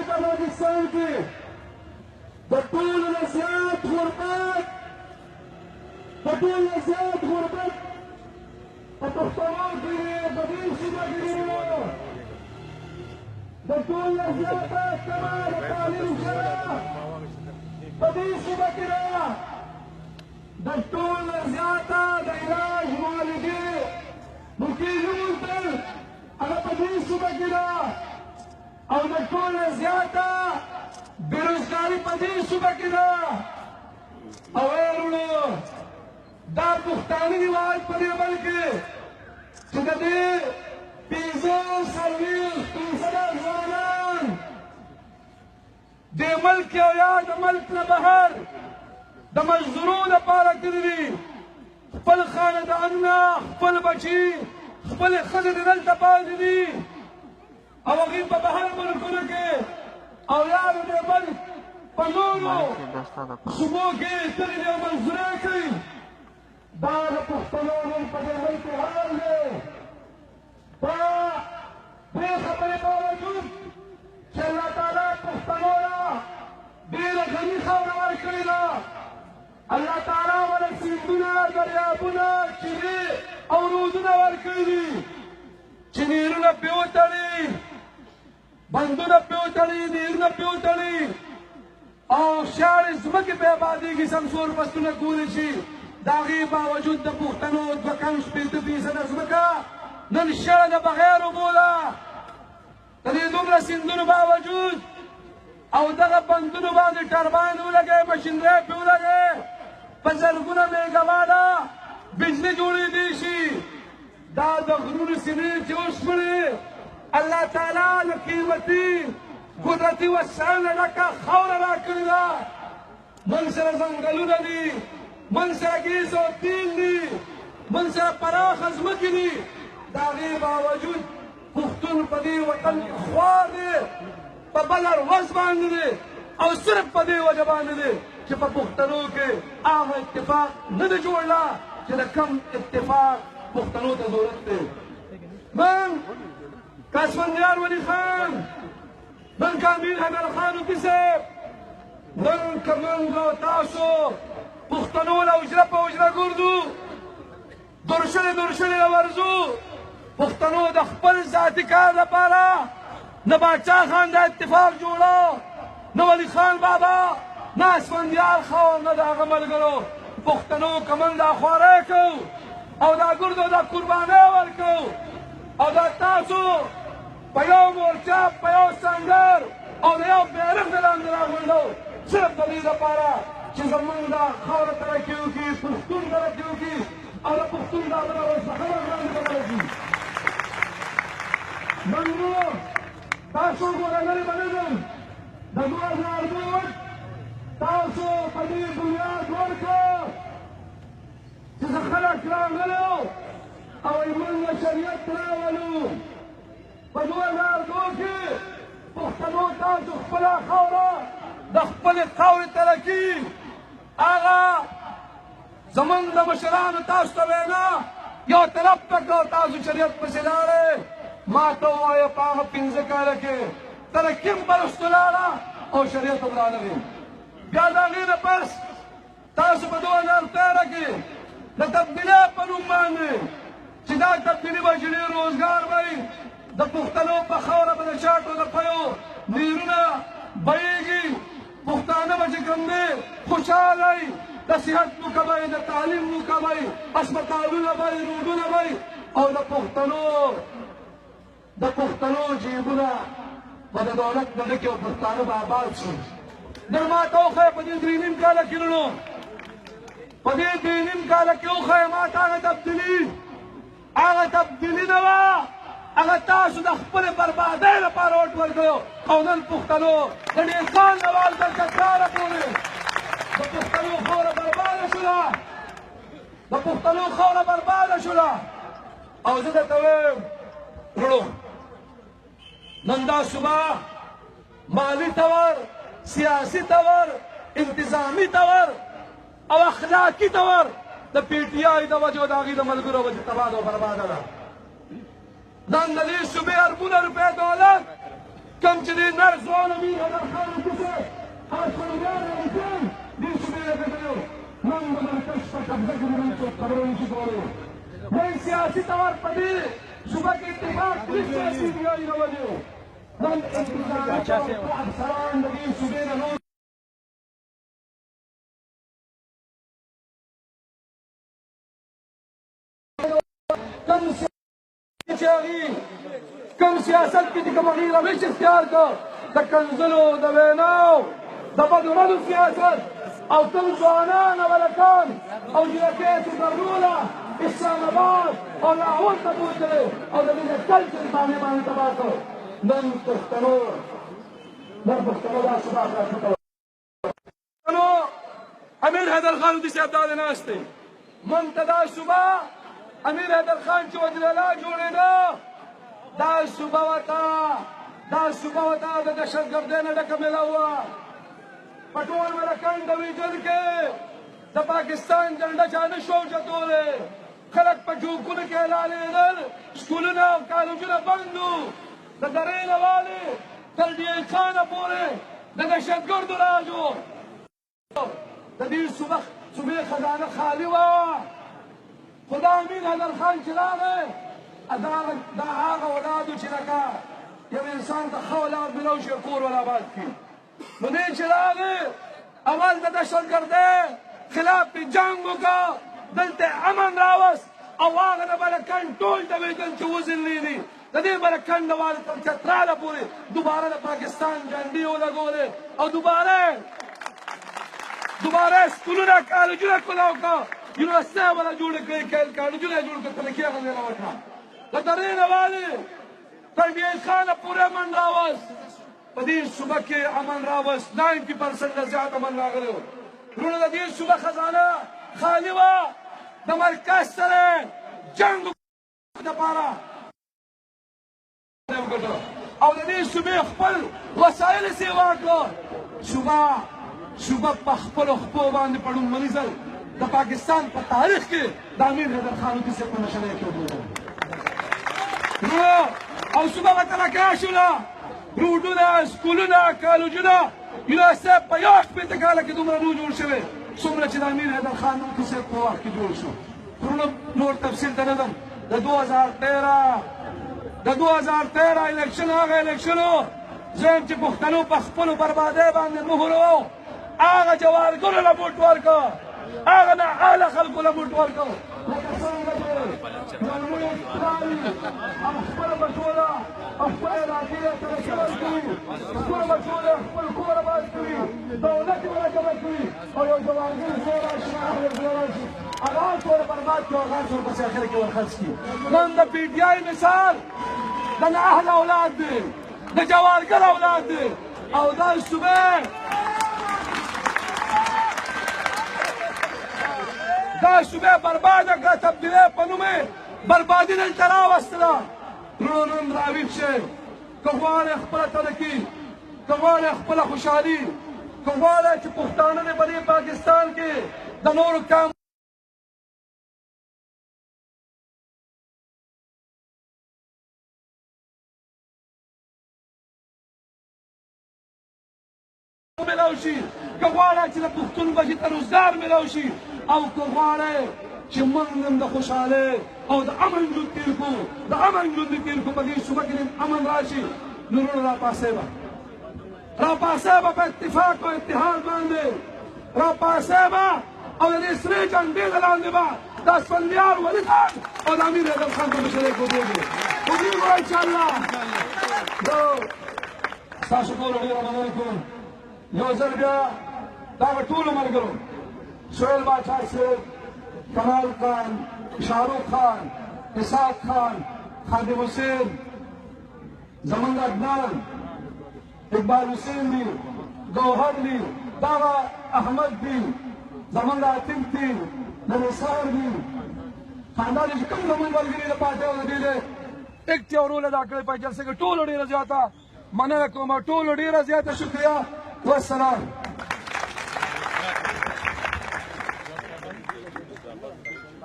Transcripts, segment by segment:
بلوچستان کې د ټولو نه زیات غربت په ټولو نه زیات غربت په پښتنو کې دی په دې سیمه کې دی د ټولو نه زیاته کمه د تعلیم سره په دې سیمه کې ده د ټولو نه زیاته د علاج معالجې ممکن وموندل هغه په دې سیمه کې ده او د ټولو نه زیاته بیروزګاري په دې صوبه کې ده او وروڼو دا پښتانه هېواد په دې ملک کې چې د دې 45 ځوانان دې ملک او یا د ملک نه بهر د مزدورو لپاره تللي دي خپل خاندانونه خپل بچي خپلې ښځې دې دلته پاتې دي او هغوی په بهر ملکونو کې او یارو دې ملک په نورو صوبو کې تللي دي او مزدورۍ کوي دا د پښتنو نن په دې ملک کې حال دی دا دې خبرې باوجود چې الله تعالی پښتنو له ډېره غني خاوره ورکړې ده الله تعالی ورته سیندونه دریابونه چینې او رودونه ورکړي دي چې نیرونه پرې وتړي بندونه پرې وتړي نیرونه پرې وتړي او شاړې ځمکې پرې ابادېږي سمسور فصلونه کولی شي د هغې باوجود د پښتنو 2.5% ځمکه نن شړه د بغیر اوبو ده د دې دومره سیندونو باوجود او دغه بندونو باندې ټرباین ولګوي مشینرۍ پرې ولګوي په زرګونه میګاواټه بجلي جوړېدی شي دا د غرونو سینې چې وشمړې الله تعالی له قیمتي قدرتي وسایلو ډکه خاوره راکړې ده من سره ځنګلونه دي من سره ګیز او تیل دي من سره پراخه ځمکې دي د هغې باوجود پښتون په دې وطن کې خوار دی په بله ورځ باندې دی او صرف په دې وجه باندې دی چې په پښتنو کې هغه اتفاق نه دی جوړ لا چې د کم اتفاق پښتنو ته ضرورت دی من کاسفندیار ولی خان من کامل حیدر خان وکي صاحب نن که موږ او تاسو پښتنو له حجره په حجره ګرځو درشلې ورځو پښتنو د خپل ذاتي کار لپاره نه باچا خان دا اتفاق جوړو نه ولی خان بابا نه اسفندیار خان نه د هغه ملګرو پښتنو که موږ دا خواری کوو او دا ګردو دا قربانۍ ورکوو او دا تاسو په یو مورچه په یو سنګر او د یو بیرغ د لاندې راغونډو صرف د دې لپاره چې زموږ دا خاوره ترقي وکړي پښتون ترقي وکړي او د پښتون دا بله ورځ په خبر باندې بدله شي منګو تاسو ګوره لرې به نه ځم د 2002 تاسو په دې بنیاد ورکړ چې زه خلک راغلو او موږ شریعت راولو په 2002 کې پښتنو تاسو خپله خاوره د خپلې خاورې ترقي هغه زمونږ د مشرانو تاسو ته وینا یو طرف ته کړه تاسو شریعت پسې لاړئ ما ته ووایه په هغه 15 کاله کې ترقي هم پرستو لاړه او شریعت هم رانغی بیا د هغې نه پس تاسو په 2013 کې د تبدیلۍ په نوم باندې چې دا تبدیلي به جنې روزګار وي د پښتنو په خاوره به د شاټو د پیو نیرونه بهیږي پښتانه به چې کوم دی خوشحاله وي د صحت موقع به د تعلیم موقع به هسپتالونه به روډونه به او د پښتنو جیبونه به د دولت نه ډکې او پښتانه به آباد شي نن ما ته وښیه په دې 3.5 کاله کې نو په دې 3.5 کاله کې وښیه ما ته هغه تبدیلي نه وه هغه تاسو د خپلې بربادۍ لپاره وټ ورکړو او نن پښتنو د ډېر خان نوال تر کندهاره پورې د پښتنو خاوره برباده شوله د پښتنو خاوره برباده شوله او زه درته وایم وروڼو نن دا صوبه مالي تور سیاسي تور انتظامي تور او اخلاقي تور د پی ټي آی د وجې او د هغې د ملګرو وجې تباه او برباده ده نن د دې صوبې اربونه روپۍ دولت که نن چې دې نر ځوان امیر حیدرخان کوڅه هغه خپلویان رالیکل دې صوبې یې ګټلو نن د مرکز په قبضه کې نن څوک خبرې نشي کولی نن سیاسي طور په دې صوبه کې اتفاق هېڅ سیاسي دیوالي نه ونیو نن انتظارات او افسران د دې صوبې نه نور کم سیاست کې چې کوم هغې روش اختیار کړ د کنځلو د ویناو د بدو ردو سیاست او کوم ځوانان او هلکان او جنکۍ چې درلوله اسلام آباد او لاهور ته بوتلې او د دې کلچر باندې تباه کړ نن پښتنو دا ثبات راښکته امیر حیدرخان لودي صاحب دا ناست دی موږ ته دا صوبه امیر حیدرخان چې وزیراعلی جوړېده دا صوبه ورته د دهشتګردۍ نه ډکه مېله وه په ټول ملکنډ ډویژن کې د پاکستان جنډه چا نه شو اوچتولی خلک په چوکونو کې اعلانېدل سکولونه او کالجونه بند وو د درې نه والې تر ډي ای خانه پورې د دهشتګردو راج و د دې صوبې خزانه خالي وه خو دا امیر حیدرخان چې راغی دا هغه اولادو چې لکه یو انسان ته ښه اولاد میلاو شي کور ول آباد کړي نو دې چې راغی اول د دهشتګردۍ خلاف یې جنګ وکړه دلته امن راوست او هغه د بلکنډ ټول ډویژن چې وزللی دي د دې بلکنډ والو تر چتراله پورې دوباره د پاکستان جنډې ولګولې او دوباره سکولونه کالجونه کلاو کړه یونیورسټۍ ولا جوړې کړې کالجونه یې جوړ کړه ترقي هغه ځای راوکړه د درې نه والې تر ډي ای خانه پورې امن راوست په دې صوبه کې امن راوست 90% نه زیات امن راغلی و وروڼه د دې صوبه خزانه خالي وه د مرکز سره جنګ دپاره او د دې صوبې خپل وسایل یې سیوا کړه صوبه په خپلو خپو باندې په لومړني ځل د پاکستان په تاریخ کې د امیر حیدرخان لودي صاحب په نشانۍ کېښودل او صوبه متمکنه شوله روډونه سکولونه کالجونه یونیورسټۍ په یو شپېته کاله کې دومره نو جوړ شوی څومره چې د امیر حیدرخان لودي صاحب په وخت کې جوړ شو وروڼه نور تفصیل ته نه ځم د 2013 الیکشن هغه الیکشن و زم چې پښتنو په خپلو بربادۍ باندې مهر و هغه جوارګرو له ووټ ورکړه هغه نااهله خلکو له ووټ ورکړه لکه څنګه چې ملمویې پلاري خپله بچوله خپل علاقې یې ترقي ورکوي خپله بچوله خپل کور آباد کوي دولت یې مرکبه کوي او یو جوارګر زوی راشي نااهله زوی راشي هغه هر څومره برباد کړي او هغه هر څومره پسې اخره کې ورخرڅ کړي نن د پي ټي آی مثال د نااهله اولاد دی د جوارګر اولاد دی او دا صوبې برباده کړه تبدیلۍ په نوم یې بربادي دلته راوستله وروڼو نن راویښ شئ که غواړئ خپله ترقي که غواړئ خپله خوشحالي که غواړئ چې پښتانه دې په دې پاکستان کې د نورو کام ملاو شي که غواړئ چې د پښتون بچي ته روزګار ملاو شي او که غواړئ چې موږ نن د خوشحالۍ او د امن ژوند تېر کړو د امن ژوند دې تېر کړو په دې صوبه کې امن راشي نو وروڼه راپاڅئ به په اتفاق او اتحاد باندې راپاڅئ به او د دې سرې جنډې د لاندې به د اسفندیار ولي خان او د امیر حیدرخان په مشرۍ کې ودرېږو انشاءالله ستاسو ټولو ډېره مننه کوم یو ځل بیا دغه ټولو ملګرو سهیل باچا صاحب کمال خان شاهرخ خان اسحاق خان خادم حسین زمونږ عدنان اقبال حسین دي ګوهر دي دغه احمد دي زمونږ عاطف دي د نثار دي خاندان چې کوم زمونږ ملګري د پارټۍ او د دې دی اکټیو رول ادا کړی په جلسه کې ټولو ډېره زیاته مننه کوم ټولو ډېره زیاته شکریه والسلام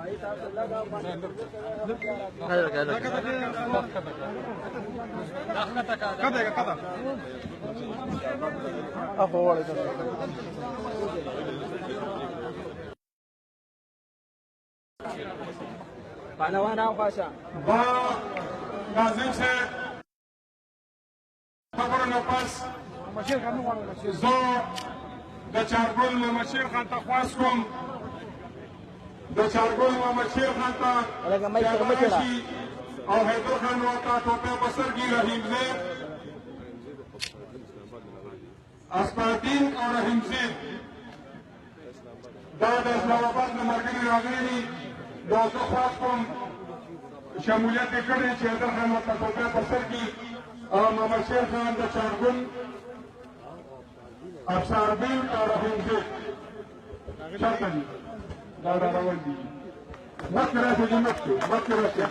भाई साहब وانا وخاشا با ناظم سے خبرو نه پس زه د چارګل محمد شیر خان ته خواست کوم د چارګل محمد شیر خان ته راشي او حیدر خان ورته ټوپۍ په سر کې رحیم زید اسپاردین او رحیم زید دا د اسلام آباد نه ملګري راغلي دي دا زه خواست کوم شمولیت یې کړی چې حیدر خان ورته ټوپۍ په سر کې او محمد شیر خان د چارګل افسردین او رحیم زید چرته دي دا را روان دي مخکې راشئ دي مخکې راشئ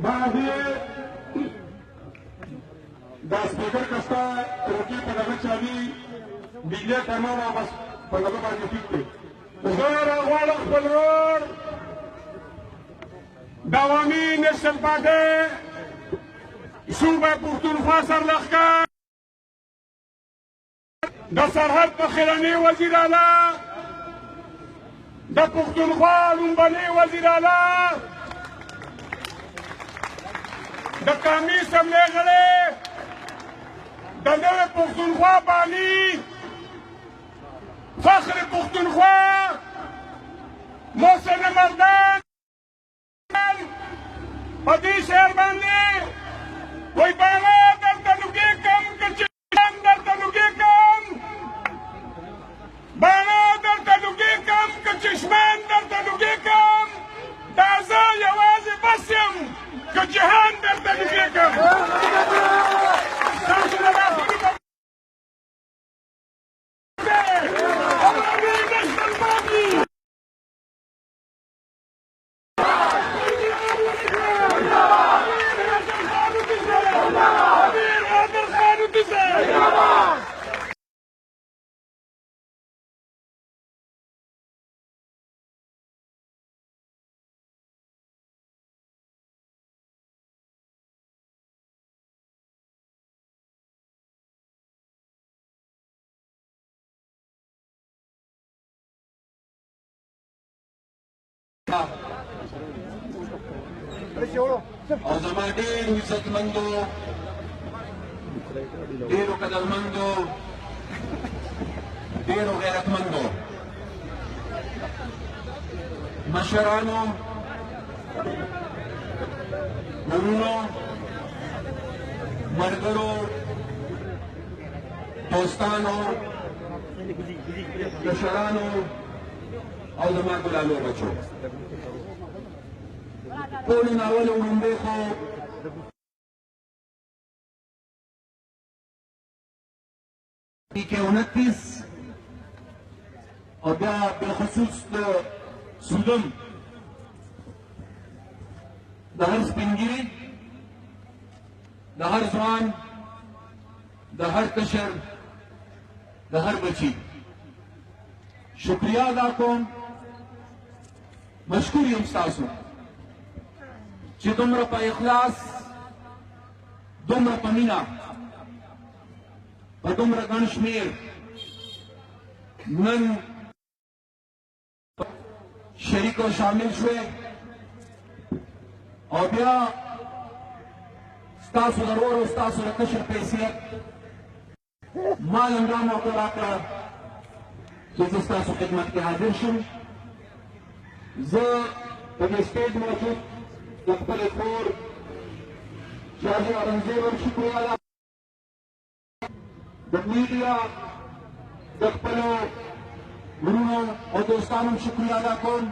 بعضې دا سپیکر کستا روکي په دغه چالي بجلی تمام بس په دغه باندې ټیک دی زه راغواړم خپل ورور د عوامي نیشنل پارټۍ صوبه پښتونخوا سرلښکر د سرحد مخکرني وزیر اعلی د پښتونخوا لومبني وزیر اعلی د قومي اسمبلۍ غړی د نوې پښتونخوا بانی فخر پښتونخوا محسن مردان په دې شعر باندې وایي بالا درته لوګي کم که چشمان درته لوګي کم بالا درته لوګي کم که چشمان درته لوګي کم دا زه یوازې بس یم که جهان درته لوګي کم تاسو د لاسونو په او زما ډېرو عزتمندو ډېرو قدرمندو ډېرو غیرتمندو مشرانو ورونو ملګرو دوستانو کشرانو او زما ګلالو بچو ټولو نه اول وړومبی خو کې 29 او بیا بالخصوص د سودم د هر سپینګیري د هر ځوان د هر کشر د هر بچي شکریه ادا کوم مشکور یم ستاسو چې دومره په اخلاص دومره په مینه په دومره ګڼ شمېر نن شریک او شامل شوې او بیا ستاسو د ورور او ستاسو د کشر په حیثیت ما نن دا موقع راکړه چې زه ستاسو خدمت کې حاضر شم زه په دې سټیج موجود د خپلې کور شاهي اورنګزیب هم شکریه ادا د میډیا د خپلو ورونو او دوستانو هم شکریه ادا کوم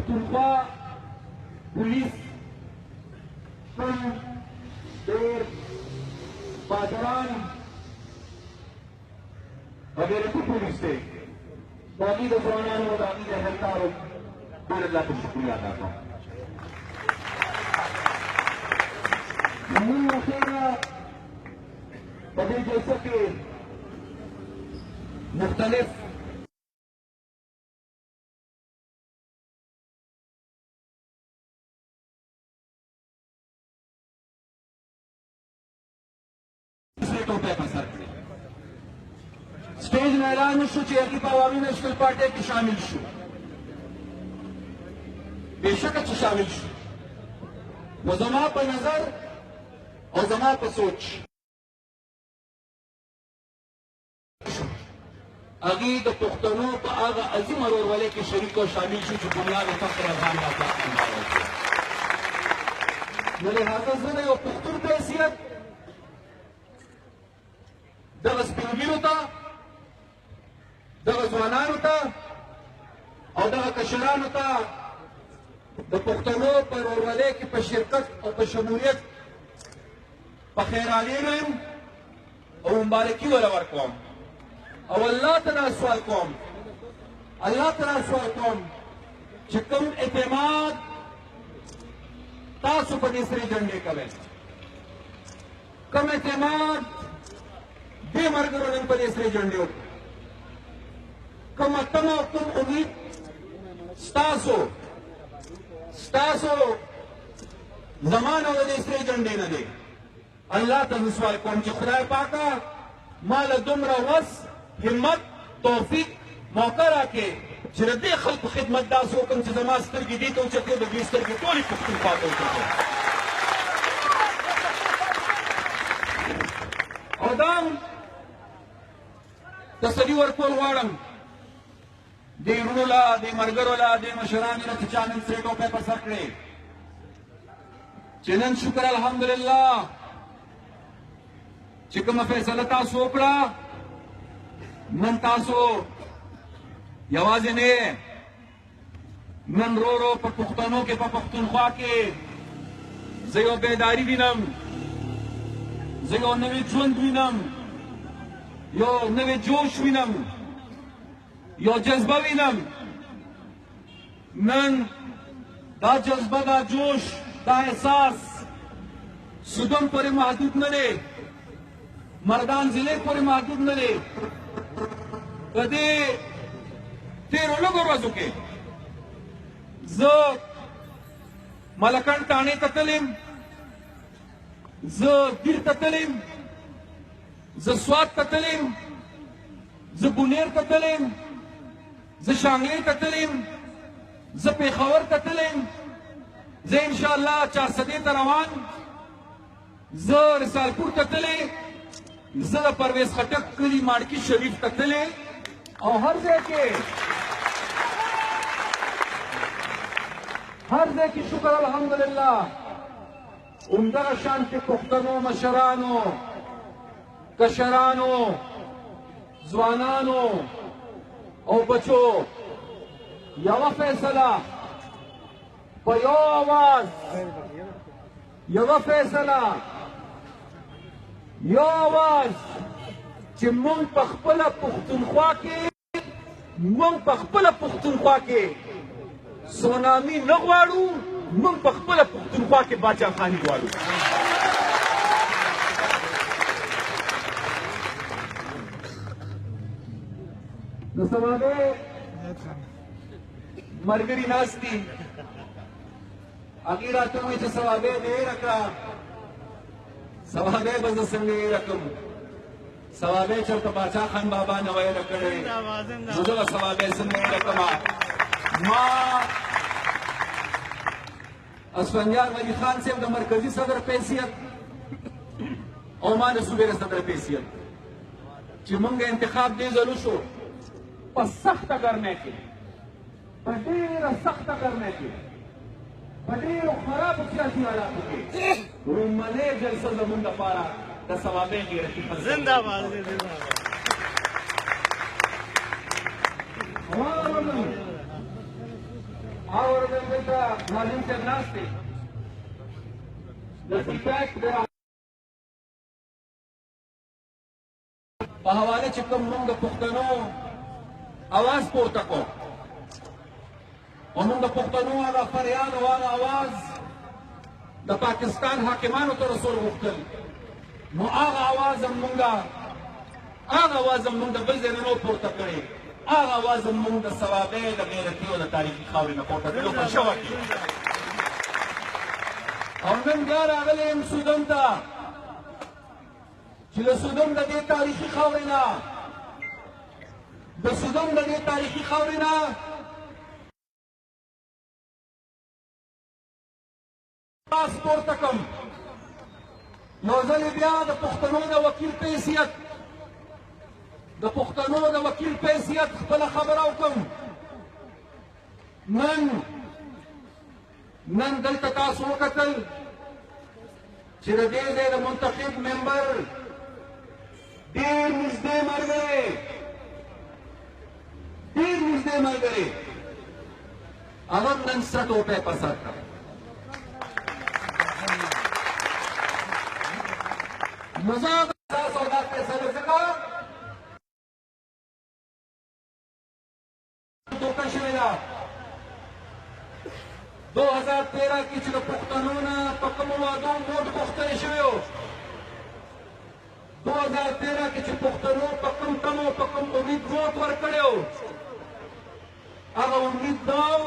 پښتونخوا پولیس شپږ ډېر بهادران او غیرتي پولیس دی. د هغوی د ځوانانو د هغوی د اهلکارو ډېر زیاته شکریه ادا کوم. موږ اخیرا په دې جلسه کې مختلف ټوپۍ په سر کړې. سټیج نه اعلان وشو چې هغوی په عوامي نیشنل پارټۍ کې شامل شو. بېشکه چې شامل شو، و زما په نظر او زما په سوچ هغوی د پښتنو په هغه عظیمه ورورولۍ کې شریک او شامل شو چې بنیاد فخر افغان بابا نو لهذا زه د یو پښتون په حیثیت دغه سپینږیرو ته، دغه ځوانانو ته او دغه کشرانو ته د پښتنو په ورورولۍ کې په شرکت او په شمولیت په خیرالي یم او مبارکي وله ورکوم. او الله ته دا سوال کوم، الله ته دا سوال کوم چې کوم اعتماد تاسو په دې سرې جنډې کوئ، کوم اعتماد دې ملګرو نن په دې سرې جنډې وکړو، کومه تمه او کوم امید ستاسو زمانه د دې سرې جنډې نه دی. الله ته زه سوال کوم چې خدای پاکه ما له دومره وس، همت، توفیق، موقع راکړې چې د دې خلکو خدمت داسې وکړم چې زما سترګې دې ته اوچتې د دوی سترګې ټولې پښتونخوا ته اوچتې. او دا هم تسلي ورکول غواړم دې وروڼو له، دې ملګرو له، دې مشرانو له چې چا نن سرې ټوپۍ په سر کړې چې نن شکر الحمدلله چې کومه فیصله تاسو وکړه، نن تاسو یوازې نه، نن رو رو په پښتنو کې، په پښتونخوا کې زه یو بیداري وینم، زه یو نوی ژوند وینم، یو نوی جوش وینم، یو جذبه وینم. نن دا جذبه، دا جوش، دا احساس سودم پورې محدود نه دی، مردان ضلع پورې محدود نه دی. په دې تیرو لږو ورځو کې زه ملکنډ تاڼې ته تلم، زه دیر ته تلم، زه سوات ته تلم، زه بونیر ته تلم، زه شانګلې ته تلم، زه پېښور ته تلم، زه انشاءالله چارسدې ته روان، زه رسالپور ته تللی، زه د پرویز خټک کلي ماړکي شریف ته تللی، او هر ځای کې شکر الحمدلله همدغه شانتې پښتنو مشرانو، کشرانو، ځوانانو او بچو یوه فیصله په یو آواز، یوه فیصله، یو آواز چې موږ په خپله پښتونخوا کې سونامي نه غواړو، موږ په خپله پښتونخوا کې باچاخاني غواړو. د سوابۍ ملګري ناست دي، هغوی راته ووایي چې سوابۍ دې هېره کړه. سوابۍ به زه څنګه هېره کړم؟ سوابۍ چېرته باچا خان بابا نه ویله کړې، نو زه به سوابۍ څنګه هېره کړمه؟ ما اسفندیار ولی خان صاحب د مرکزي صدر په حیثیت او ما د صوبې صدر په حیثیت چې موږ انتخاب دې ځل وشو په سخته ګرمۍ کې، په ډېره سخته ګرمۍ کې، په ډېرو خرابو سیاسي حالاتو کې لومړنۍ جلسه زموږ لپاره د سوابۍ غیرتي زنده‌باد. اور دلته معلم صاحب ناست دی د سیپاک د په حواله چې کوم موږ د پښتنو اواز پورته کړو او موږ د پښتنو هغه فریاد او هغه اواز د پاکستان حاکمانو ته رسول غوښتل نو هغه اواز موږ د بل ځای نه پورته کړی هغه اواز موږ د ثوابۍ د غیرتي او د تاریخي خاورې نه پورته کړی په شوه کې او نن بیا راغلی یم سودان ته چې د سودان د دې تاریخي خاورې نه لاس پورته کړم یو ځل بیا د پښتنو د وکیل په حیثیت خپله خبره وکړم نن دلته تاسو وکتل چې د دې ځای د منتخب ممبر ډېر نږدې ملګری هغه نن سره ټوپۍ په سر کړه نو زه تاسو دا فیصله ځکه دوکه شوې ده 2013 کې چې د پښتنو نه په کومو وعدو ووټ غوښتل شوی و 2013 کې چې پښتنو په کوم تمه او په کوم امید ووټ ورکړی و هغه امید دا و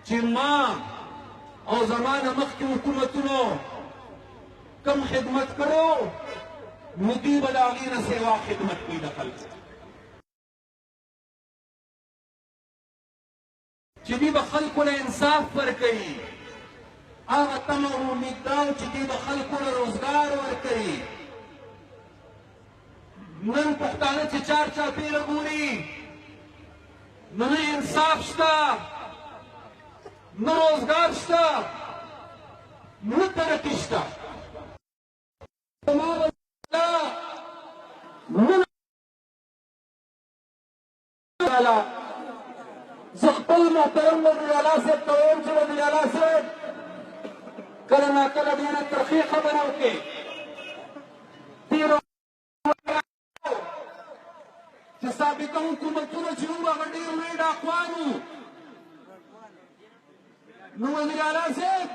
چې ما او زما نه مخکې حکومتونو کم خدمت کړو نو دوی به د هغې نه سوا خدمت کوي د خلکو چې دوی به خلکو له انصاف ورکوي هغه تمه او امید دا و چې دوی به خلکو له روزګار ورکوي نن پښتانه چې چار چاپېره ګوري نو نه انصاف شته نه روزګار شته نه ترقي شته زه خپل محترم وزیر اعلی صاحب ته وایم چې وزیر اعلی صاحب کله ناکله ډېره ترخې خبره وکړې چې سابقه حکومتونه چې وو هغه ډېر لوی ډاکوان وو نو وزیر اعلی صاحب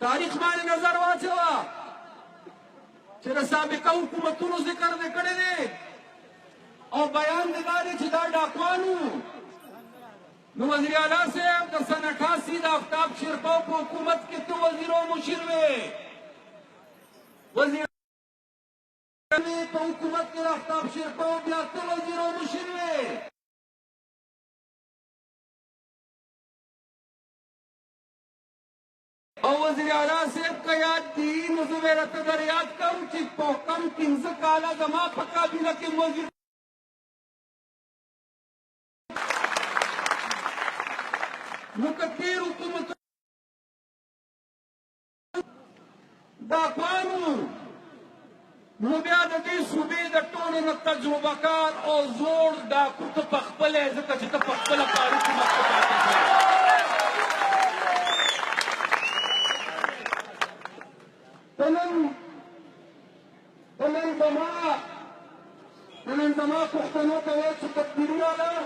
تاریخ باندې نظر واچوه چې د سابقه حکومتونو ذکر دې کړی دی او بیان دې دا دی چې دا ډاکوان وو نو وزیر اعلی صاحب د سن 88 د آفتاب شیرپاو په حکومت کې ته وزیر او مشیر وې وزیر په حکومت کې د آفتاب شیرپاو بیا ته وزیر او مشیر وې او وزیر اعلی صاحب کا یاد دی نو زه به راته در یاد کړم چې په کم 15 کاله زما په کابینه کې وزیر نو که تېر حکومت ډاکوان وو نو بیا د دې صوبې د ټولو نه تجربه کار او زوړ ډاکو ته پخپله ځکه چې ته پخپله په حکومت کې پاتې شوې نن زما پښتنو ته وایي چې تبدیلي راغله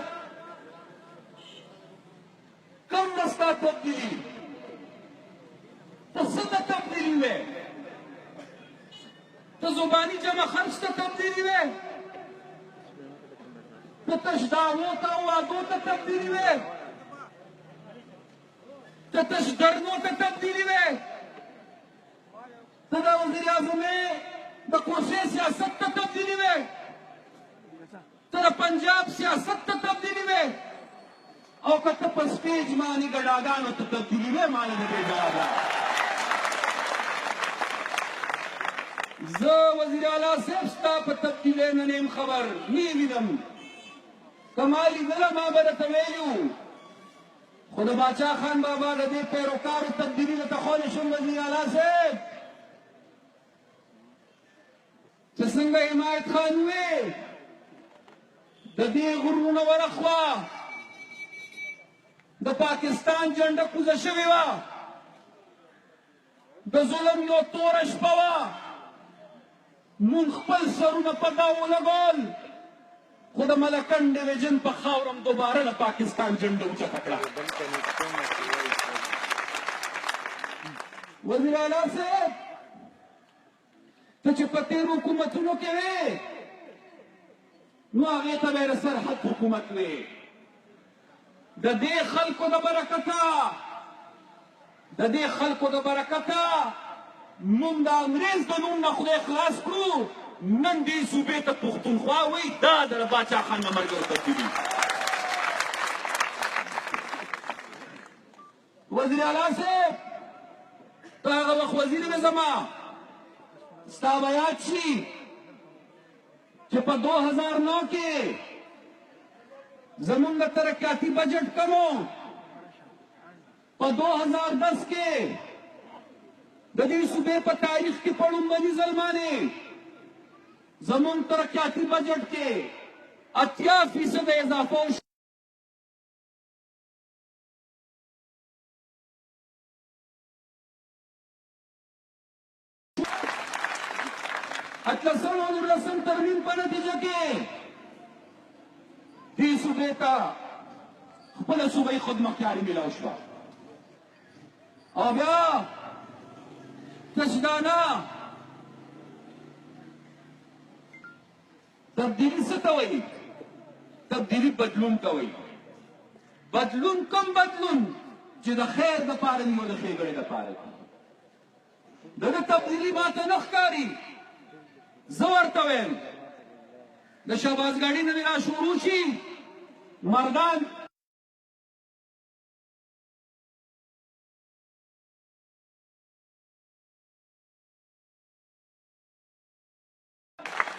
کم ده ستا تبدیلي ته څه ته تبدیلي وې ته زباني جمع خرج ته تبدیلي وې ته تش دعوو ته او وعدو ته تبدیلي وې ته تش ګرنو ته تبدیلي وې ته د وزیر اعظمۍ د کرسۍ سیاست ته تبدیلي وې ته د پنجاب سیاست ته تبدیلي وې او که ته په سټیج باندې ګډاګانو ته تبدیلي وې ما نه د دې جواب زه وزیر اعلی صاحب ستا په تبدیلۍ نه یم خبر نه یې وینم که ما لیدله ما به درته ویلي وو خو د باچا خان بابا د دې پیروکارو تبدیلي درته ښولی شم وزیر اعلی صاحب چې څنګه حمایت خان وې د دې غرونو ورخوا د پاکستان جنډه کوزه شوې وه، د ظلم یو توره شپه وه، مونږ خپل سرونه په دا ولګول، خو د ملکن ډیویژن په خاوره هم دوباره د پاکستان جنډه اوچته کړه. وزیر اعلی صاحب، ته چې په تېرو حکومتونو کې وې نو هغې ته به یې د سرحد حکومت وې. د دې خلکو د برکته موږ د انګریز د نوم نه خدای خلاص کړو. نن دې صوبې ته پښتونخوا وایي، دا د باچا خان نه مرګ ورته دي. وزیر اعلی صاحب، ته هغه وخت وزیر وې زما، ستا به یاد شي چې په 2009 کې زمونږ د ترقیاتي بجټ کم و، په 2010 کې د دې صوبې په تاریخ کې په لومړني ځل باندې زمونږ ترقیاتي بجټ کې 80% اضافه وشوه. اتلسم او نولسم ترمیم په نتیجه کې دې صوبې ته خپله صوبایي خودمختیاري میلاو شوه. او بیا تش دا نه، تبدیلي څه ته وایي؟ تبدیلي بدلون ته وایي. بدلون کوم بدلون چې د خیر دپاره وي او د ښېګړې دپاره وي. دغه تبدیلي ماته نه ښکاري. زه ورته ویم د شهبازګاډي نه مې را شروع شي، مردان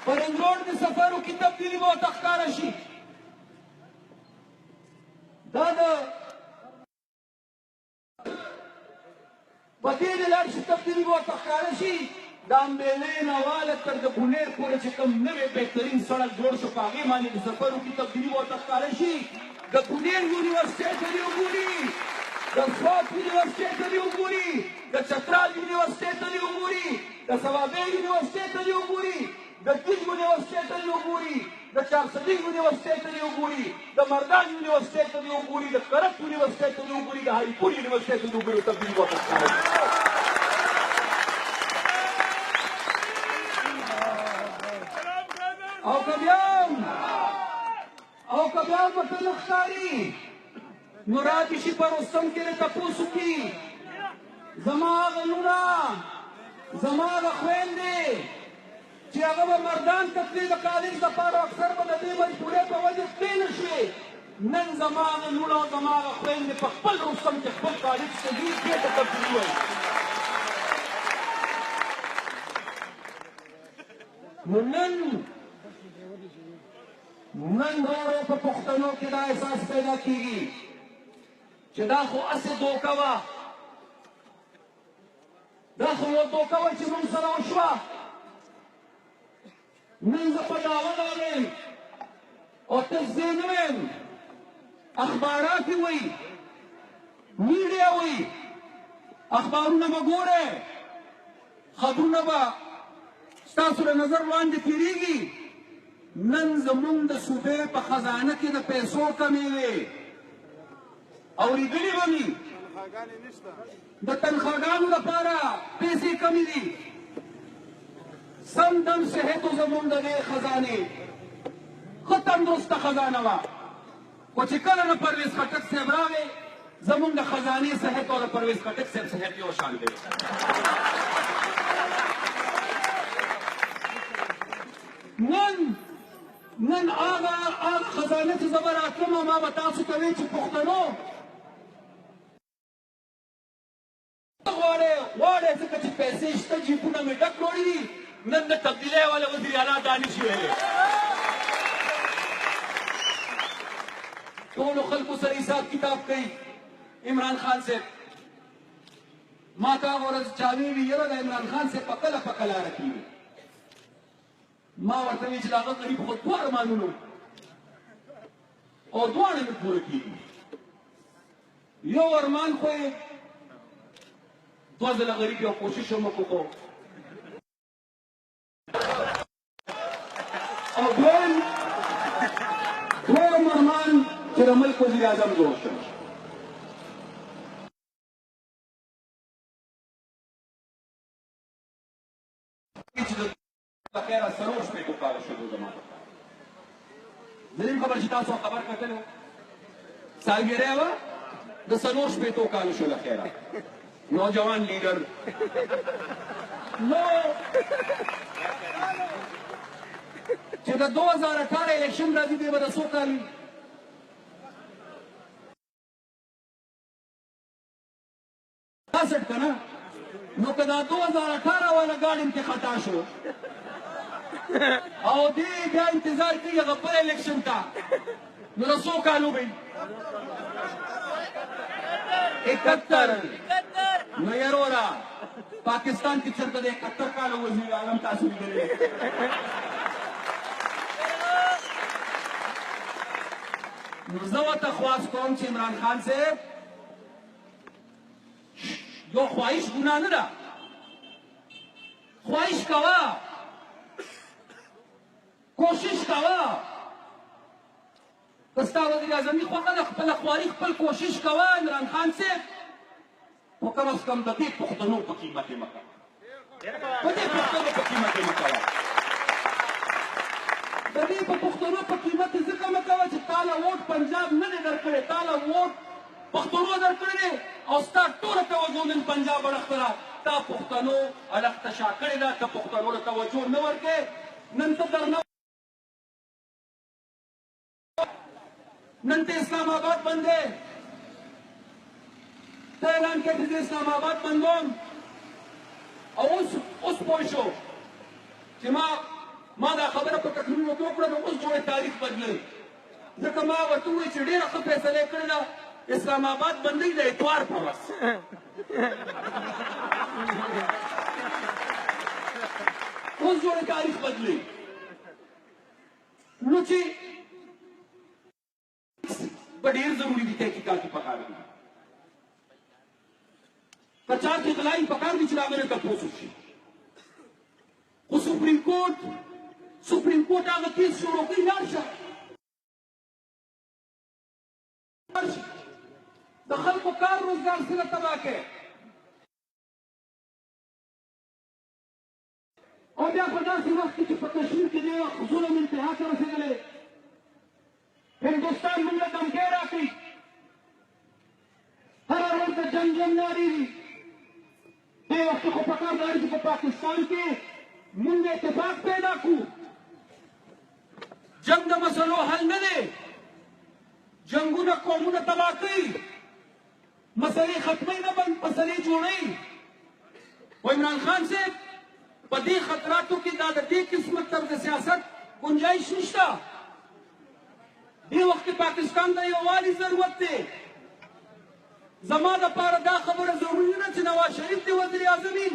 په رنګ روډ د سفر وکړي، تبدیلي به ورته ښکاره شي. دا د په دې لاړ شي، تبدیلي به ورته ښکاره شي. د امبېلې نه واله تر د بونیر پورې چې کوم نوی بهترین سړک جوړ شو، په هغې باندې د سفر وکړي، تبدیلي به ورته ښکاره شي. د بونیر یونیورسټۍ ته دې وګوري، د سوات یونیورسټۍ ته دې وګوري، د چترال یونیورسټۍ ته دې وګوري، د صوابۍ یونیورسټۍ ته دې وګوري، د دج یونیورسټۍ ته دې وګوري، د چارسدي یونیورسټۍ ته دې وګوري، د مردان یونیورسټۍ ته دې وګوري، د کرک یونیورسټۍ ته دې وګوري، د هریپور یونیورسټۍ ته دې وګوري، تبدیلي به ورته ښکاره شي. او که بیا هم ورته نه ښکاري نو راتې شي په رستم کې دې تپوس وکړي. زما هغه لوڼه، زما هغه خویندې چې هغه به مردان ته تلې د کالج دپاره، اکثر به د دې مجبورۍ په وجه تلې نه شوې. نن زما هغه لوڼه او زما هغه خویندې په خپل رستم کې خپل کالج ته ځي، دې ته تبدیلي وایي. نو نن ورو په پښتنو کې دا احساس پیدا کیږي چې دا خو هسې دوکه وه، دا خو یو دوکه وه چې موږ سره وشوه. نن زه په دعوه راغلم او تجزیه نه ویم، اخبارات یې وایي، میډیا وایي، اخبارونه به ګورئ، خبرونه به ستاسو د نظر وړاندې تېرېږي. نن زمونږ د صوبې په خزانه کې د پیسو کمې وې، اورېدلې به مې د تنخواګانو لپاره پیسې کمې دي. سم دم صحت و زمونږ د دې خزانې ښه تندرسته خزانه وه، خو چې کله د پرویز خټک صاحب راغی، زمونږ د خزانې صحت او د پرویز خټک صاحب صحت یو شان دی. نن هغه خزانه چې زه به راتلم، ما به تاسو ته ویل چې پښتنو غواړئ ځکه چې پیسې شته، جیبونه مې ډک کړي دي. نن د تبدیلۍ والا وزیر اعلی دا نشي ویلی. ټولو خلکو سره حساب کتاب کوي. عمران خان صاحب ما ته هغه ورځ چا ویلي، یاره د عمران خان صاحب په کله لاره کېږي. ما ورته ویل چې د هغه غریب خو دوه ارمانونه او دواړه مې پوره کېږي. یو ارمان خو یې دوه ځله غریب یو کوشش هم وکړو او دویم ارمان چې د ملک وزیر اعظم جوړ شم چې د خیره څلور شپېتو کاله شوي زما دریم خبر چې تاسو خبر کتلی و سالګرې وه د څلور شپېتو کالو شو د خیره نوجوان لیډر نو چې د 2018 الیکشن راځي دی به د څو کال وي کاسټ که نه نو که دا 2018 والا ګاډی کې خطا شو او دې بیا انتظار کوي هغه بل الیکشن ته نو د څو کالو به 71 نو یارورا پاکستان کې چېرته د 71 کالو وزیر اعظم تاسو لیدلی نو زه ورته خواست کوم چې عمران خان صاحب یو خواهش ګناه نه ده خواهش کوه کوشش کوه که ستا وزیر اعظمي خوښه ده خپله خواري خپل کوشش کوه عمران خان صاحب خو کم از کم د دې پښتنو په قیمت یې مه کوه په دې پښتنو په قیمت یې مه کوه د دې په پښتنو په قیمت یې ځکه مه کوه چې تا له ووټ پنجاب نه دی درکړی تا له ووټ پښتنو درکړی دی او ستا ټوله توجه نن پنجاب اړخ ته ده تا پښتنو اړخ ته شا کړې ده ته پښتنو ته توجه نه ورکړې نن ته درنه نن ته اسلام آباد بند دی ته اعلان کړې چې زه اسلام آباد بندوم او اوس پوه شو چې ما دا خبره په تقریرونو کې وکړه نو اوس جوړې تاریخ بدلوي ځکه ما ورته وویل چې ډېره ښه فیصله یې کړې ده اسلام آباد بندوي د اتوار په ورځ اوس جوړې تاریخ بدلوي نو چې به ډېر ضروري دي تحقیقات یې پکار دي که چا ته اطلاع یې پکار دي چې د هغه نه تپوس وشي خو سپریم کورټ هغه کیس شروع کوي لاړ شه د خلکو کار روزګار څنګه تباه کړې او بیا په داسې وخت کې چې په کشمیر کې د ظلم انتها ته رسېدلی هندوستان موږ له دمکۍ راکړي هره ورځ د جنګ نارې دي دې وخت کې خو پکار دا چې په پاکستان کې موږ اتفاق پیدا کړو جنگ د مسلو حل نه دی جنګونه قومونه تباه کوي مسلې ختموي نه بند مسلې جوړوي و عمران خان صاحب په دې خطراتو کې دا د دې قسمت طرز سیاست گنجائش نشته دې وخت کې پاکستان ته یووالي ضرورت دی زما دپاره دا خبره ضروري نه چې نواز شریف دی وزیر اعظم وي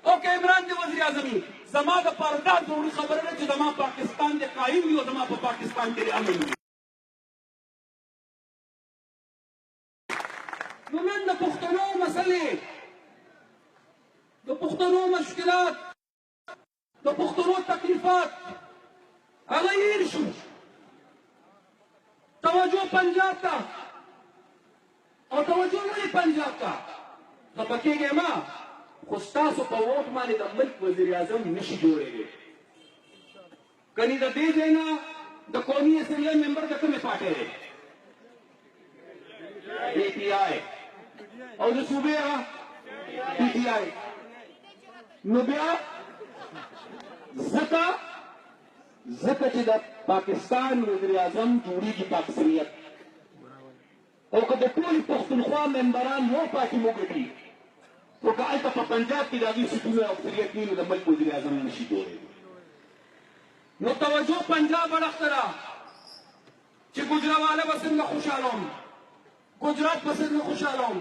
او که عمران دی وزیر اعظم وي زما دپاره دا ضروري خبره ده چې زما پاکستان دی قایم وي او زما په پاکستان کې دی امن وي نو نن د پښتنو مسلې د پښتنو مشکلات د پښتنو تکلیفات هغه هیر شو توجه پنجاب ته او توجه ولې پنجاب ته خفه کېږئ مه خو ستاسو په ووټ باندې د ملک وزیر اعظم نشي جوړېږي کني د دې ځای نه د قومي اسمبلۍ ممبر د کومې پارټۍ دی PTI او د صوبې هغه PTI نو بیا ځکه چې د پاکستان وزیر اعظم جوړېږي په اکثریت او که د ټولې پښتونخوا ممبران یو پارټي وګټي نو که هلته په پنجاب کې د هغوی سیټونه اکثریت وي نو د ملک وزیر اعظم نشي جوړېږي نو توجه پنجاب اړخ ته ده چې ګوجراواله به څنګه خوشحالوم گجرات به څنګه خوشحالوم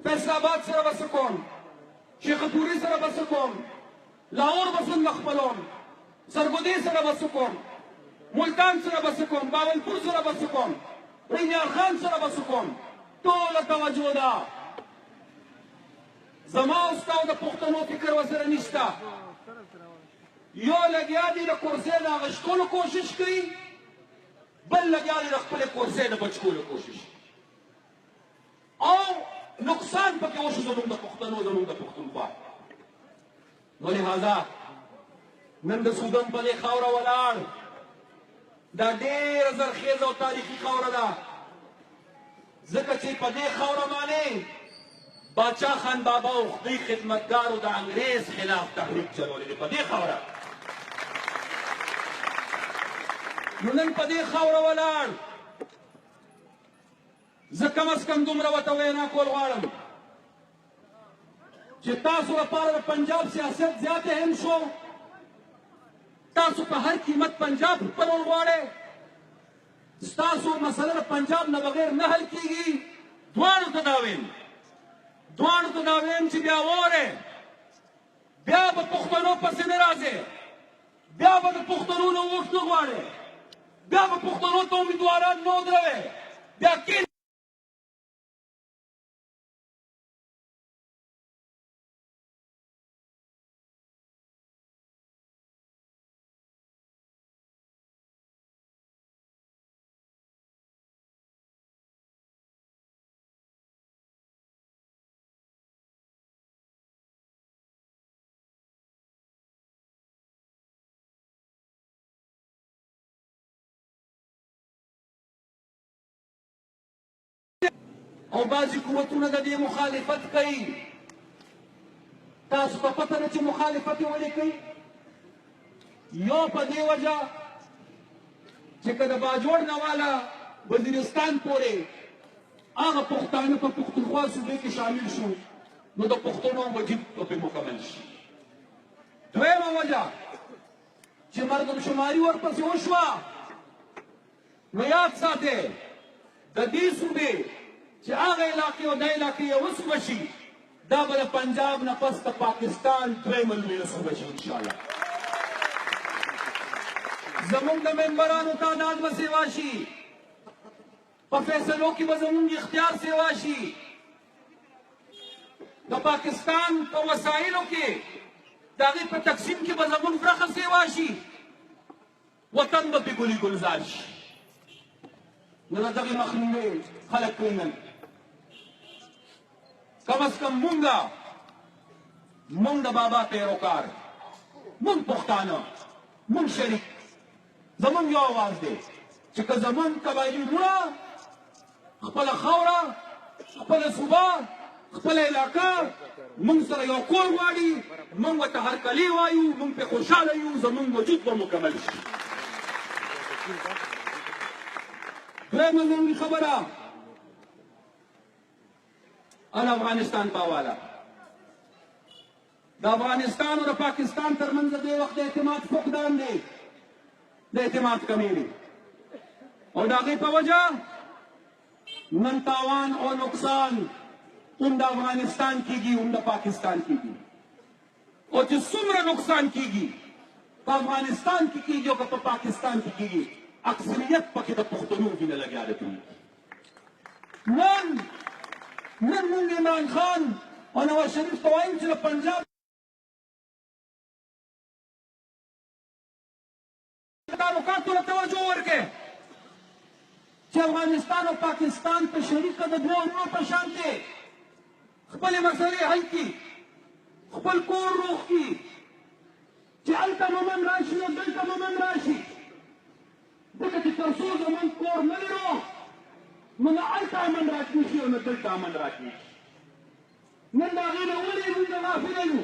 فیصل آباد سره به څه کوم شیخپوري سره به څه کوم لاهور به څنګه خپلوم سرګودې سره به څه کوم ملتان سره به څه کوم باولپور سره به څه کوم رینیار خان سره به څه کوم ټوله توجه ده. زما او ستا د پښتنو فکر ورسره نشته. یو لګیا دي د کرسۍ د اغشتلو کوشش کوي، بل لګیا دي د خپلې کرسۍ د بچکولو کوشش، او نقصان پکې وشو زموږ د پښتنو، زموږ د پښتونخوا. نو لهذا نن د سودان په دې خاوره ولاړ، دا ډېره زرخیزه او تاریخي خاوره ده، ځکه چې په دې خاوره باندې باچا خان بابا او خدای خدمتګارو د انګریز خلاف تحریک چلولی دی په دې خاوره. نو نن په دې خاوره ولاړ، زه کم از کم دومره ورته وینا کول غواړم چې تاسو لپاره د پنجاب سیاست زیات اهم شو. تاسو په هر قیمت پنجاب خپلول غواړئ، ستاسو مسله د پنجاب نه بغیر نه حل کیږي. دواړو ته دا ویم چې بیا وره بیا به پښتنو پسې نه راځئ، بیا به د پښتنو نه ووټ نه غواړئ، بیا به پښتنو ته امیدواران نه ودروئ، بیا او بعضې قوتونه د دې مخالفت کوي. تاسو ته پته ده چې مخالفت یې ولې کوي؟ یو په دې وجه چې که د باجوړ نه والا وزیرستان پورې هغه پښتانه په پښتونخوا صوبې کې شامل شو، نو د پښتنو وجود به پرې مکمل شي. دویمه وجه چې مردم شماري ورپسې وشوه، نو یاد ساتئ د دې صوبې چې هغه علاقې او د علاقې یوه صوبه شي، دا به د پنجاب نه پس د پاکستان دویمه لویه صوبه شي انشاءالله. زمونږ د ممبرانو تعداد به سیوا شي، په فیصلو کې به زمونږ اختیار سیوا شي، د پاکستان په وسایلو کې د هغې په تقسیم کې به زمونږ برخه سیوا شي، وطن به پې ګلي ګلزار شي. نو د دغې مخنیوی خلک کوي نن. کم از کم مونږ د بابا پیروکار، مونږ پښتانه، مونږ شریک، زمونږ یو آواز دی چې که زمونږ قبایلي وروڼه خپله خاوره، خپله صوبه، خپله علاقه مونږ سره یو کور غواړي، مونږ ورته هرکلي وایو، مونږ پې خوشحاله یو، زمونږ وجود به مکمل شي. دویمه ضروري خبره افغانستان په حواله. د افغانستان او د پاکستان ترمنځ د دې وخت د اعتماد فقدان دی، د اعتماد کمی دی، او د هغې په وجه نن تاوان او نقصان هم د افغانستان کیږي هم د پاکستان کیږي. او چې څومره نقصان کیږي په افغانستان کې کیږي او که په پاکستان کې کیږي، اکثریت پکې د پښتنو وینه لګیا ده. نن موږ عمران خان او نواز شریف ته وایو چې د پنجاب تعلقاتو ته توجه ورکړئ، چې افغانستان او پاکستان په شریکه د دوه وروڼو په شان دی خپلې مسلې حل کړي، خپل کور روغ کړي، چې هلته مومن راشي او دلته مومن راشي. ځکه چې تر څو زموږ کور نه وي روغ، نو نه هلته امن راکېږي او نه دلته امن راکېږي. نن د هغې نه ولې موږ غافله یو؟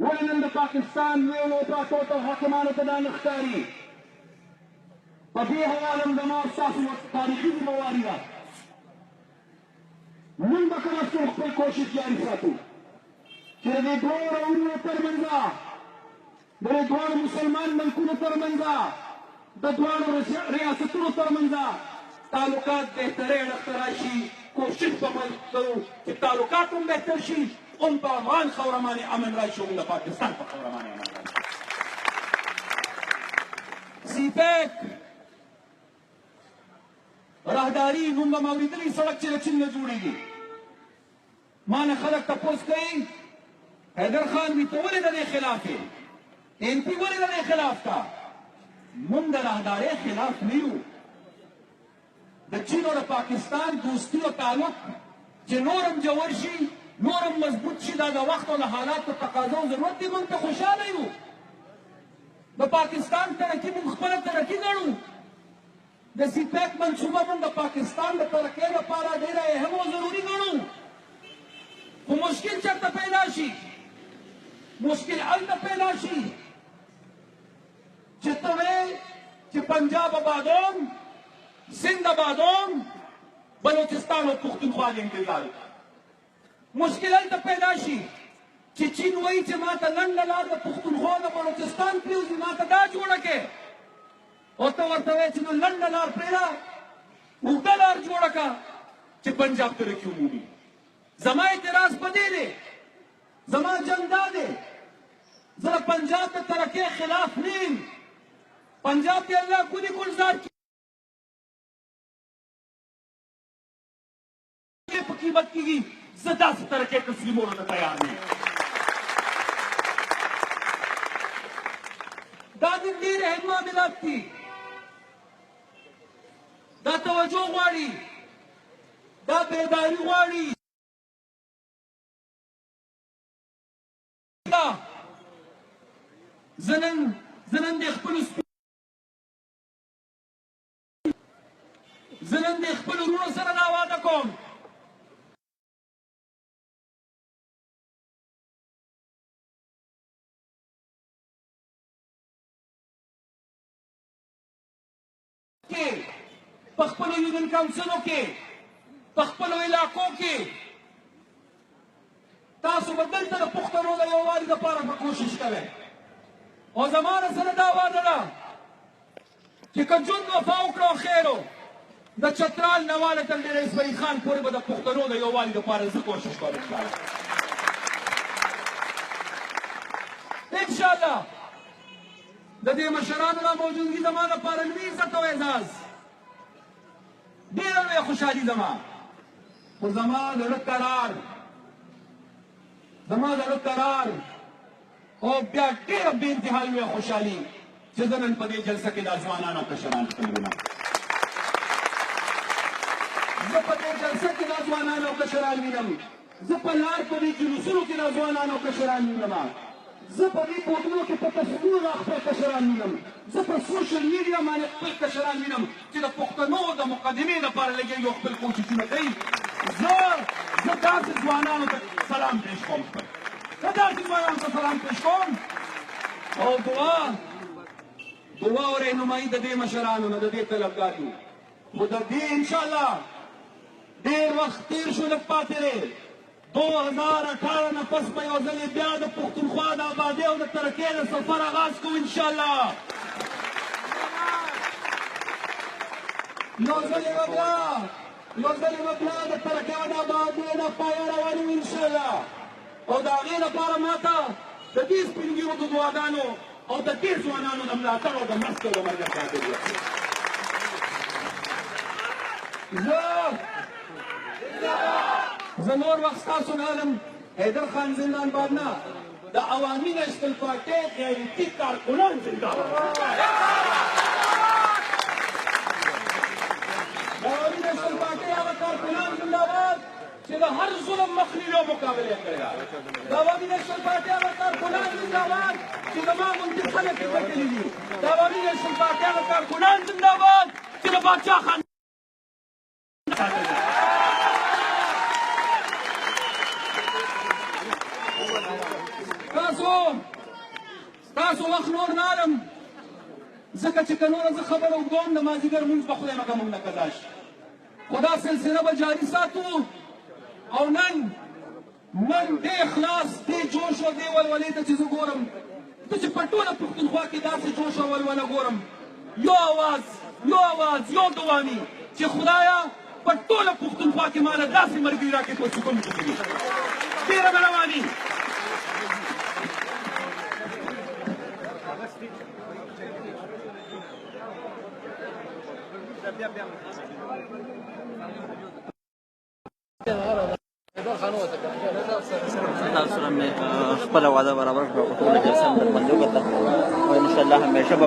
ولې نن د پاکستان لویو پراتو ته حاکمانو ته دا نه ښکاري؟ په دې حواله هم زما او ستاسو تاریخي ذمهواري ده. موږ به کم از کم خپل کوشش جاري ساتو چې د دې دواړو وروڼو ترمنځ، د دې دواړو مسلمان ملکونو ترمنځ، د دواړو ریاستونو ترمنځ تعلقات بهترۍ اړخ ته راشي. کوشش به کوو چې تعلقات هم بهتر شي، هم په افغان خاوره باندې امن راشي، هم د پاکستان په خاوره باندې امن راشي. سی پیک راهداري نوم به ما اورېدلی سړک چې له چین نه جوړېږي. ما نه خلک تپوس کوي حیدر خان وي ته ولې د دې خلاف یې؟ MP ولې د دې خلاف کا؟ موږ د راهدارۍ خلاف نه یو. د چین او د پاکستان دوستي او تعلق چې نورم جوړ شي، نورم مضبوط شي، دا د وخت او د حالاتو تقاضا او ضرورت دی. موږ ته خوشحاله یو. د پاکستان ترقي موږ خپله ترقي ګڼو. د سی پیک منصوبه موږ د پاکستان د ترقۍ لپاره ډېره اهم او ضروري ګڼو. خو مشکل چېرته پیدا شي؟ مشکل هلته پیدا شي چې ته وایې چې پنجاب آبادوم، سندھ آبادوم، بلوچستان او پښتونخوا د انتظار. مشکل هلته پیدا شي چې چین وایي چې ما ته لنډه لار د پښتونخوا د بلوچستان پرېوځي، ما ته دا جوړه کړې، او ته ورته وایې چې نو لنډه لار پرېږده، اوږده لار جوړه کړه چې پنجاب ترقي ومومي. زما اعتراض په دې دی، زما جنګ دا دی، زه د پنجاب د ترقۍ خلاف نه یم. پنجاب کې الله ګلي ګلزار په قیمت کېږي، زه داسې ترقۍ تسلیمولو ته تیار نه یم. دا د ډېر اهم معاملات دي، دا توجه غواړي، دا بیداري غواړي. زه نن د خپلو وروڼو سره دا واده کوم په خپلو یونین کاونسلو کې، په خپلو علاقو کې تاسو به دلته د پښتنو د یووالي دپاره په کوشش کوئ. او زما سره دا وعده ده چې که ژوند وفا وکړو او خیر و، د چترال نواله تر میرویس بري خان پورې به د پښتنو د یووالي دپاره زه کوشش کوم انشاءالله. د دې مشرانو راموجودګي زما دپاره لوی عزت او اعزاز، ډېره لویه خوشحالي زما. خو زما زړه قرار، زما زړه قرار او بیا ډېره بې انتها لویه خوشحالي چې زه نن په دې جلسه کې دا ځوانان او کشران خپل وینم. زه په دې جلسه کې دا ځوانان او کشران وینم، زه په لار په دې جلوسونو کې دا ځوانان او کشران وینم، زه په دې پوډونو کې په تصویرونو دا خپل کشران وینم، زه په سوشل میډیا باندې خپل کشران وینم چې د پښتنو د مقدمې لپاره لګېږي او خپل کوششونه کوي. زه داسې ځوانانو ته سلام پېښ کوم، زه داسې ځوانانو ته سلام پېښ کوم او دعا او رهنمایي د دې مشرانو نه، د دې طلبګارو. خو د دې انشاءالله ډېر وخت تېر شو، لږ پاتې دی. 2018 نه پس به یو ځلې بیا د پښتونخوا د آبادۍ او د ترقۍ د سفر آغاز کوو انشاءالله. یو ځلې به بیا د ترقۍ او د آبادۍ د پایه روانو انشاءالله. او د هغې لپاره ما ته د دې سپین ږیرو د دعاګانو او د دې ځوانانو د ملاتړ او د مرستې او د مرګ خاطر زه نور وخت ستاسو نه علم. حیدر خان زندان باد نه، د عوامي نیشنل پارټۍ غیرتي کارکنان زندان باد، د عوامي نیشنل پارټۍ هغه کارکنان زندان باد چې د هر ظلم مخنیوي او مقابله یې کړې ده. د عوامي نیشنل پارټۍ هغه کارکنان زندان باد چې زما غوندې خلک یې ګټلي دي. د عوامي نیشنل پارټۍ هغه کارکنان زندان باد چې د پاچا خان تاسو وخت نور نه علم، ځکه چې که نوره زه خبره اوږدوم د مازدیګر لمونځ به خدای مکه موږ نه قضا شي. خو دا سلسله به جاري ساتو. او نن دې اخلاص، دې جوش او دې ولولې ته چې زه ګورم، ته چې په ټوله پښتونخوا کې داسې جوش او ولوله ګورم، یو اواز یو دواني چې خدایه په ټوله پښتونخوا کې ما له داسې ملګري راکړې په سکون کې کوي. ډېره مهرباني. تاسو سره مې خپله وعده برابر کړه په ټوله جلسه مې درباندې وکتل او انشاءالله همیشه به